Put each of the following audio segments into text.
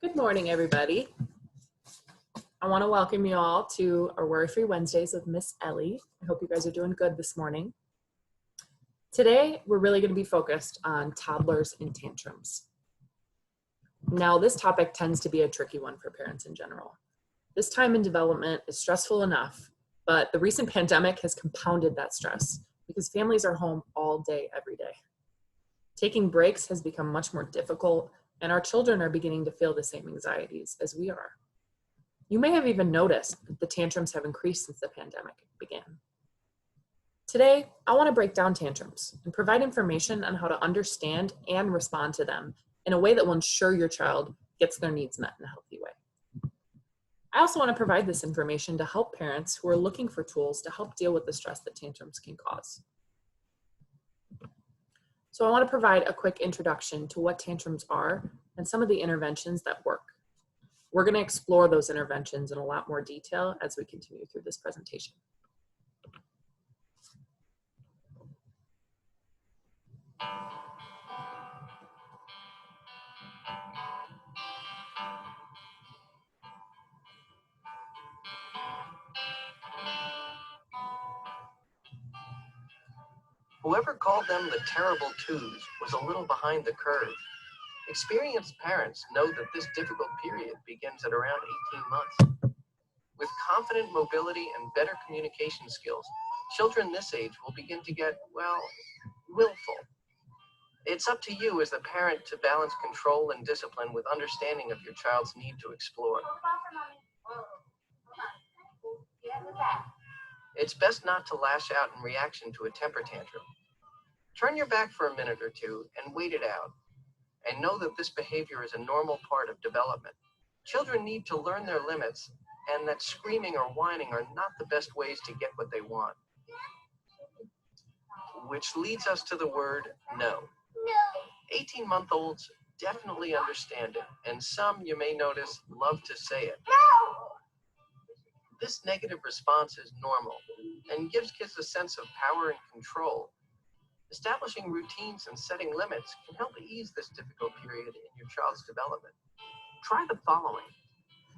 Good morning, everybody. I want to welcome you all to our Worry-Free Wednesdays with Miss Ellie. I hope you guys are doing good this morning. Today, we're really going to be focused on toddlers and tantrums. Now, this topic tends to be a tricky one for parents in general. This time in development is stressful enough, but the recent pandemic has compounded that stress because families are home all day, every day. Taking breaks has become much more difficult, and our children are beginning to feel the same anxieties as we are. You may have even noticed that the tantrums have increased since the pandemic began. Today, I want to break down tantrums and provide information on how to understand and respond to them in a way that will ensure your child gets their needs met in a healthy way. I also want to provide this information to help parents who are looking for tools to help deal with the stress that tantrums can cause. So I want to provide a quick introduction to what tantrums are and some of the interventions that work. We're going to explore those interventions in a lot more detail as we continue through this presentation. Whoever called them the terrible twos was a little behind the curve. Experienced parents know that this difficult period begins at around 18 months. With confident mobility and better communication skills, children this age will begin to get, well, willful. It's up to you as the parent to balance control and discipline with understanding of your child's need to explore. It's best not to lash out in reaction to a temper tantrum. Turn your back for a minute or two and wait it out. And know that this behavior is a normal part of development. Children need to learn their limits, and that screaming or whining are not the best ways to get what they want. Which leads us to the word no. 18-month-olds definitely understand it, and some, you may notice, love to say it. This negative response is normal and gives kids a sense of power and control. Establishing routines and setting limits can help ease this difficult period in your child's development. Try the following.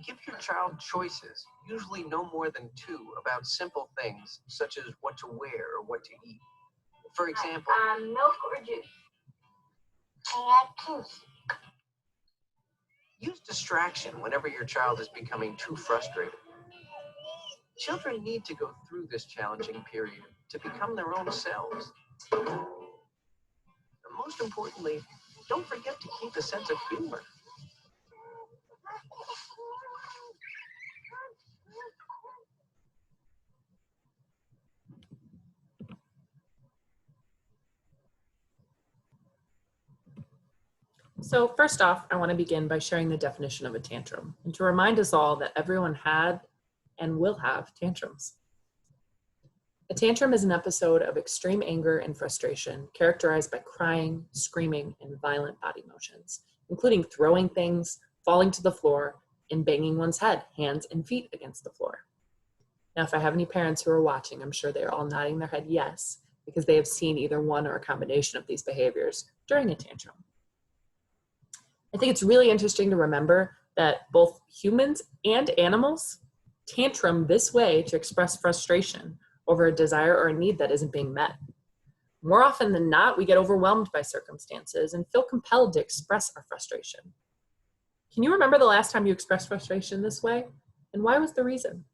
Give your child choices, usually no more than 2, about simple things, such as what to wear or what to eat. For example, milk or juice? I like juice. Use distraction whenever your child is becoming too frustrated. Children need to go through this challenging period to become their own selves. And most importantly, don't forget to keep a sense of humor. So first off, I want to begin by sharing the definition of a tantrum and to remind us all that everyone had and will have tantrums. A tantrum is an episode of extreme anger and frustration characterized by crying, screaming, and violent body motions, including throwing things, falling to the floor, and banging one's head, hands, and feet against the floor. Now, if I have any parents who are watching, I'm sure they are all nodding their head yes, because they have seen either one or a combination of these behaviors during a tantrum. I think it's really interesting to remember that both humans and animals tantrum this way to express frustration over a desire or a need that isn't being met. More often than not, we get overwhelmed by circumstances and feel compelled to express our frustration. Can you remember the last time you expressed frustration this way? And why was the reason?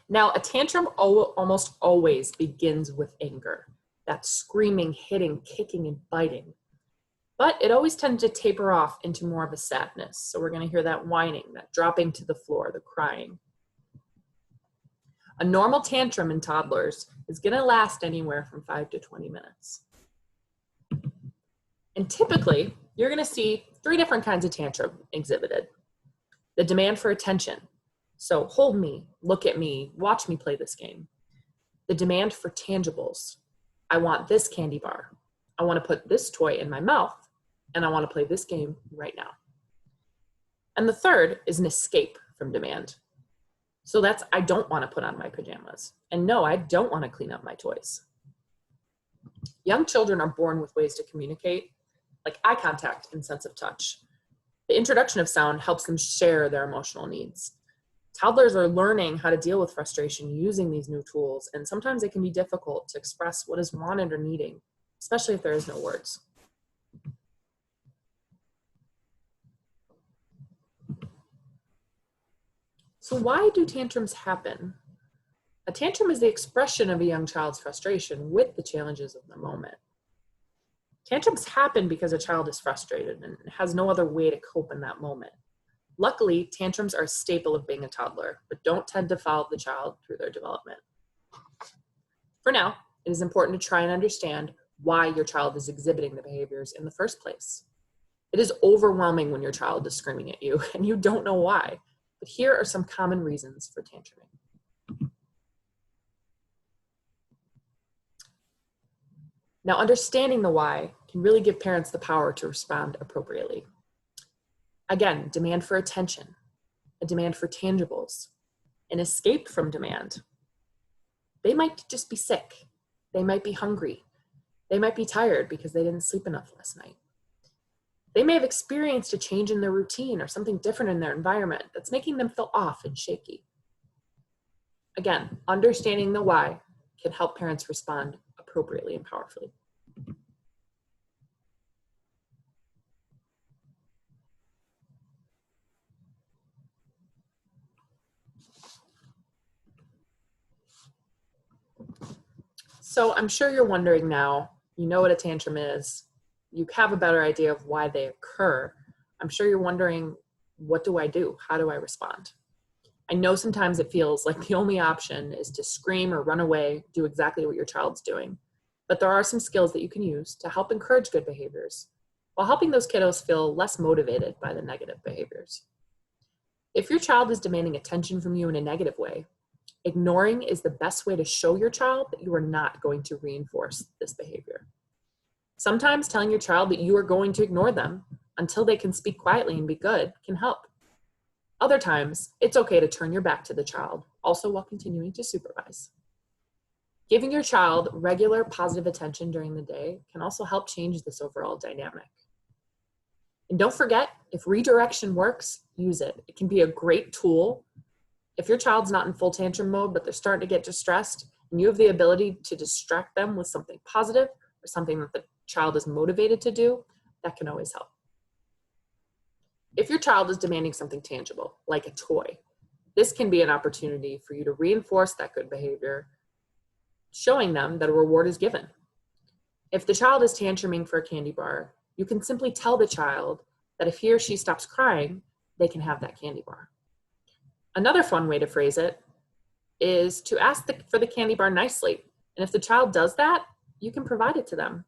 Now, a tantrum almost always begins with anger. That screaming, hitting, kicking, and biting. But it always tends to taper off into more of a sadness. So we're going to hear that whining, that dropping to the floor, the crying. A normal tantrum in toddlers is going to last anywhere from 5 to 20 minutes. And typically, you're going to see 3 different kinds of tantrum exhibited. The demand for attention. So hold me, look at me, watch me play this game. The demand for tangibles. I want this candy bar. I want to put this toy in my mouth, and I want to play this game right now. And the third is an escape from demand. So that's, I don't want to put on my pajamas. And no, I don't want to clean up my toys. Young children are born with ways to communicate like eye contact and sense of touch. The introduction of sound helps them share their emotional needs. Toddlers are learning how to deal with frustration using these new tools, and sometimes it can be difficult to express what is wanted or needing, especially if there is no words. So why do tantrums happen? A tantrum is the expression of a young child's frustration with the challenges of the moment. Tantrums happen because a child is frustrated and has no other way to cope in that moment. Luckily, tantrums are a staple of being a toddler, but don't tend to follow the child through their development. For now, it is important to try and understand why your child is exhibiting the behaviors in the first place. It is overwhelming when your child is screaming at you and you don't know why, but here are some common reasons for tantruming. Now, understanding the why can really give parents the power to respond appropriately. Again, demand for attention, a demand for tangibles, an escape from demand. They might just be sick. They might be hungry. They might be tired because they didn't sleep enough last night. They may have experienced a change in their routine or something different in their environment that's making them feel off and shaky. Again, understanding the why can help parents respond appropriately and powerfully. So I'm sure you're wondering now, you know what a tantrum is, you have a better idea of why they occur. I'm sure you're wondering, what do I do? How do I respond? I know sometimes it feels like the only option is to scream or run away, do exactly what your child's doing. But there are some skills that you can use to help encourage good behaviors, while helping those kiddos feel less motivated by the negative behaviors. If your child is demanding attention from you in a negative way, ignoring is the best way to show your child that you are not going to reinforce this behavior. Sometimes telling your child that you are going to ignore them until they can speak quietly and be good can help. Other times, it's okay to turn your back to the child, also while continuing to supervise. Giving your child regular positive attention during the day can also help change this overall dynamic. And don't forget, if redirection works, use it. It can be a great tool. If your child's not in full tantrum mode, but they're starting to get distressed, and you have the ability to distract them with something positive or something that the child is motivated to do, that can always help. If your child is demanding something tangible, like a toy, this can be an opportunity for you to reinforce that good behavior, showing them that a reward is given. If the child is tantruming for a candy bar, you can simply tell the child that if he or she stops crying, they can have that candy bar. Another fun way to phrase it is to ask for the candy bar nicely. And if the child does that, you can provide it to them.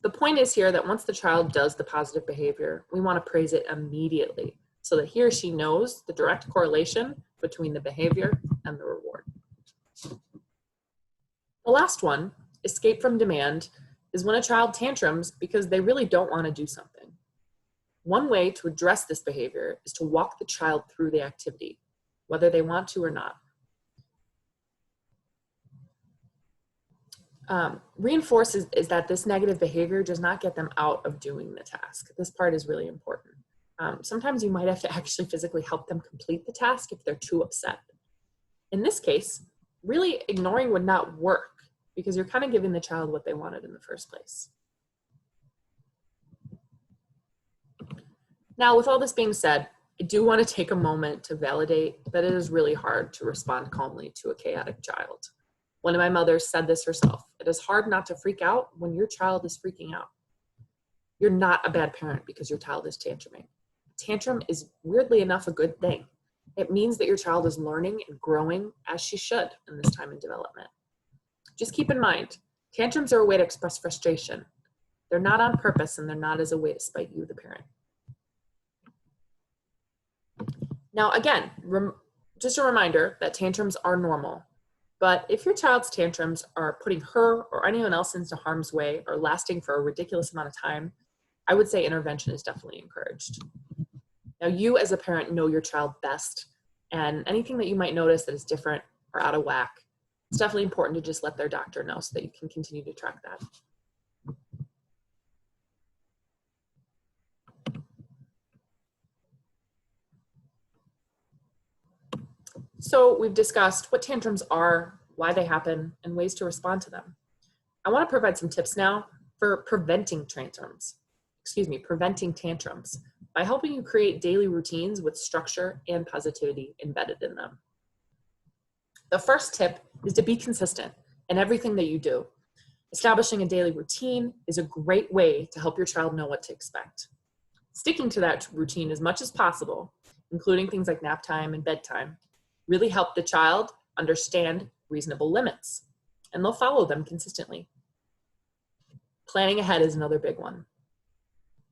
The point is here that once the child does the positive behavior, we want to praise it immediately so that he or she knows the direct correlation between the behavior and the reward. The last one, escape from demand, is when a child tantrums because they really don't want to do something. One way to address this behavior is to walk the child through the activity, whether they want to or not. Reinforce is that this negative behavior does not get them out of doing the task. This part is really important. Sometimes you might have to actually physically help them complete the task if they're too upset. In this case, really ignoring would not work because you're kind of giving the child what they wanted in the first place. Now, with all this being said, I do want to take a moment to validate that it is really hard to respond calmly to a chaotic child. One of my mothers said this herself. It is hard not to freak out when your child is freaking out. You're not a bad parent because your child is tantruming. Tantrum is weirdly enough a good thing. It means that your child is learning and growing as she should in this time in development. Just keep in mind, tantrums are a way to express frustration. They're not on purpose and they're not as a way to spite you, the parent. Now, again, just a reminder that tantrums are normal, but if your child's tantrums are putting her or anyone else into harm's way or lasting for a ridiculous amount of time, I would say intervention is definitely encouraged. Now, you as a parent know your child best, and anything that you might notice that is different or out of whack, it's definitely important to just let their doctor know so that you can continue to track that. So we've discussed what tantrums are, why they happen, and ways to respond to them. I want to provide some tips now for preventing tantrums by helping you create daily routines with structure and positivity embedded in them. The first tip is to be consistent in everything that you do. Establishing a daily routine is a great way to help your child know what to expect. Sticking to that routine as much as possible, including things like nap time and bedtime, really help the child understand reasonable limits, and they'll follow them consistently. Planning ahead is another big one.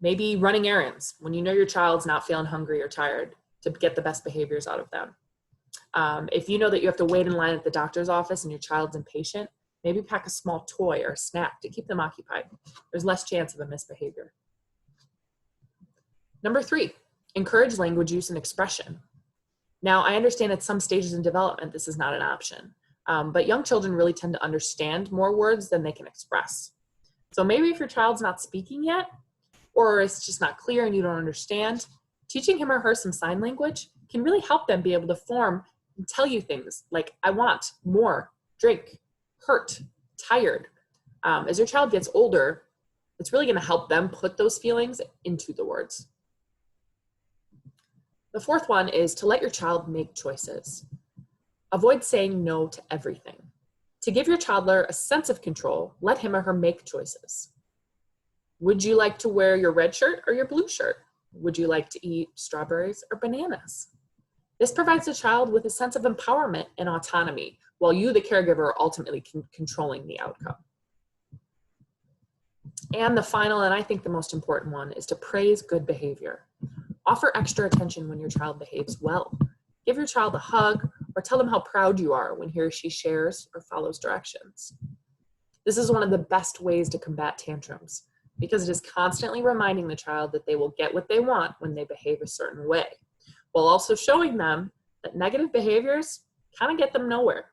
Maybe running errands when you know your child's not feeling hungry or tired to get the best behaviors out of them. If you know that you have to wait in line at the doctor's office and your child's impatient, maybe pack a small toy or a snack to keep them occupied. There's less chance of a misbehavior. Number 3, encourage language use and expression. Now, I understand at some stages in development, this is not an option, but young children really tend to understand more words than they can express. So maybe if your child's not speaking yet, or it's just not clear and you don't understand, teaching him or her some sign language can really help them be able to form and tell you things like, I want, more, drink, hurt, tired. As your child gets older, it's really going to help them put those feelings into the words. The fourth one is to let your child make choices. Avoid saying no to everything. To give your toddler a sense of control, let him or her make choices. Would you like to wear your red shirt or your blue shirt? Would you like to eat strawberries or bananas? This provides the child with a sense of empowerment and autonomy, while you, the caregiver, are ultimately controlling the outcome. And the final, and I think the most important one, is to praise good behavior. Offer extra attention when your child behaves well. Give your child a hug or tell them how proud you are when he or she shares or follows directions. This is one of the best ways to combat tantrums because it is constantly reminding the child that they will get what they want when they behave a certain way, while also showing them that negative behaviors kind of get them nowhere.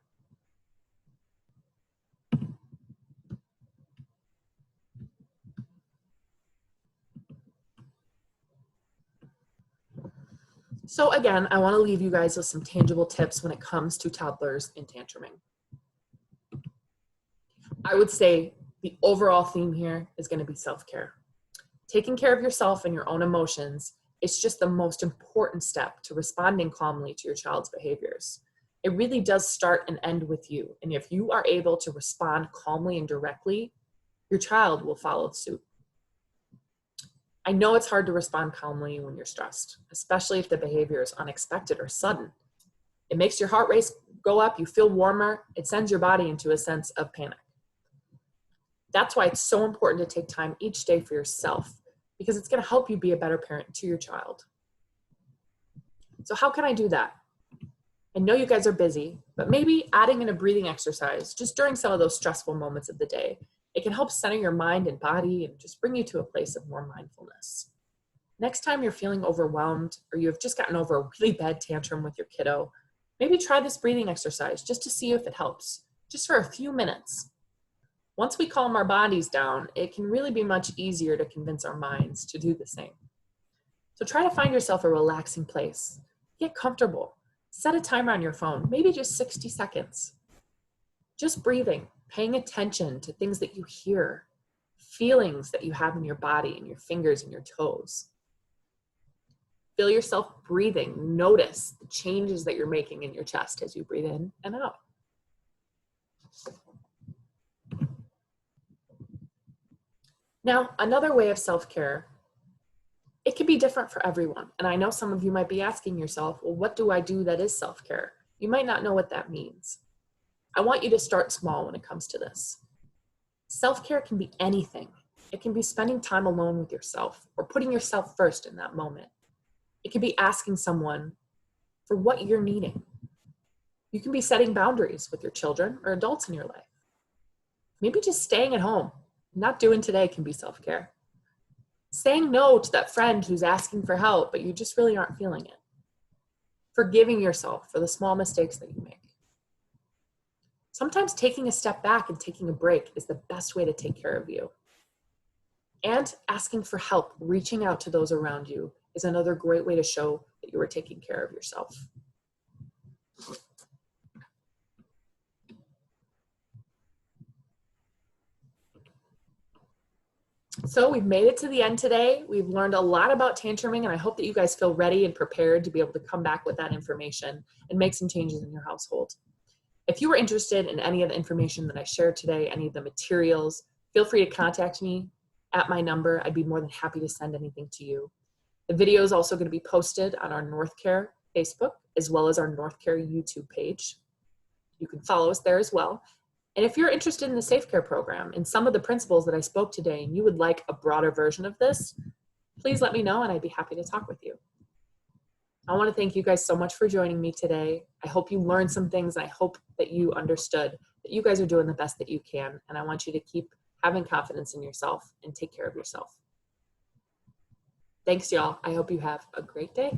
So again, I want to leave you guys with some tangible tips when it comes to toddlers and tantruming. I would say the overall theme here is going to be self-care. Taking care of yourself and your own emotions is just the most important step to responding calmly to your child's behaviors. It really does start and end with you. And if you are able to respond calmly and directly, your child will follow suit. I know it's hard to respond calmly when you're stressed, especially if the behavior is unexpected or sudden. It makes your heart rate go up, you feel warmer, it sends your body into a sense of panic. That's why it's so important to take time each day for yourself, because it's going to help you be a better parent to your child. So how can I do that? I know you guys are busy, but maybe adding in a breathing exercise just during some of those stressful moments of the day. It can help center your mind and body and just bring you to a place of more mindfulness. Next time you're feeling overwhelmed or you have just gotten over a really bad tantrum with your kiddo, maybe try this breathing exercise just to see if it helps, just for a few minutes. Once we calm our bodies down, it can really be much easier to convince our minds to do the same. So try to find yourself a relaxing place. Get comfortable. Set a timer on your phone, maybe just 60 seconds. Just breathing, paying attention to things that you hear, feelings that you have in your body and your fingers and your toes. Feel yourself breathing. Notice the changes that you're making in your chest as you breathe in and out. Now, another way of self-care, it can be different for everyone. And I know some of you might be asking yourself, well, what do I do that is self-care? You might not know what that means. I want you to start small when it comes to this. Self-care can be anything. It can be spending time alone with yourself or putting yourself first in that moment. It can be asking someone for what you're needing. You can be setting boundaries with your children or adults in your life. Maybe just staying at home, not doing today can be self-care. Saying no to that friend who's asking for help, but you just really aren't feeling it. Forgiving yourself for the small mistakes that you make. Sometimes taking a step back and taking a break is the best way to take care of you. And asking for help, reaching out to those around you, is another great way to show that you are taking care of yourself. So we've made it to the end today. We've learned a lot about tantruming, and I hope that you guys feel ready and prepared to be able to come back with that information and make some changes in your household. If you were interested in any of the information that I shared today, any of the materials, feel free to contact me at my number. I'd be more than happy to send anything to you. The video is also going to be posted on our North Care Facebook as well as our North Care YouTube page. You can follow us there as well. And if you're interested in the Safe Care program and some of the principles that I spoke today and you would like a broader version of this, please let me know and I'd be happy to talk with you. I want to thank you guys so much for joining me today. I hope you learned some things. I hope that you understood that you guys are doing the best that you can. And I want you to keep having confidence in yourself and take care of yourself. Thanks, y'all. I hope you have a great day.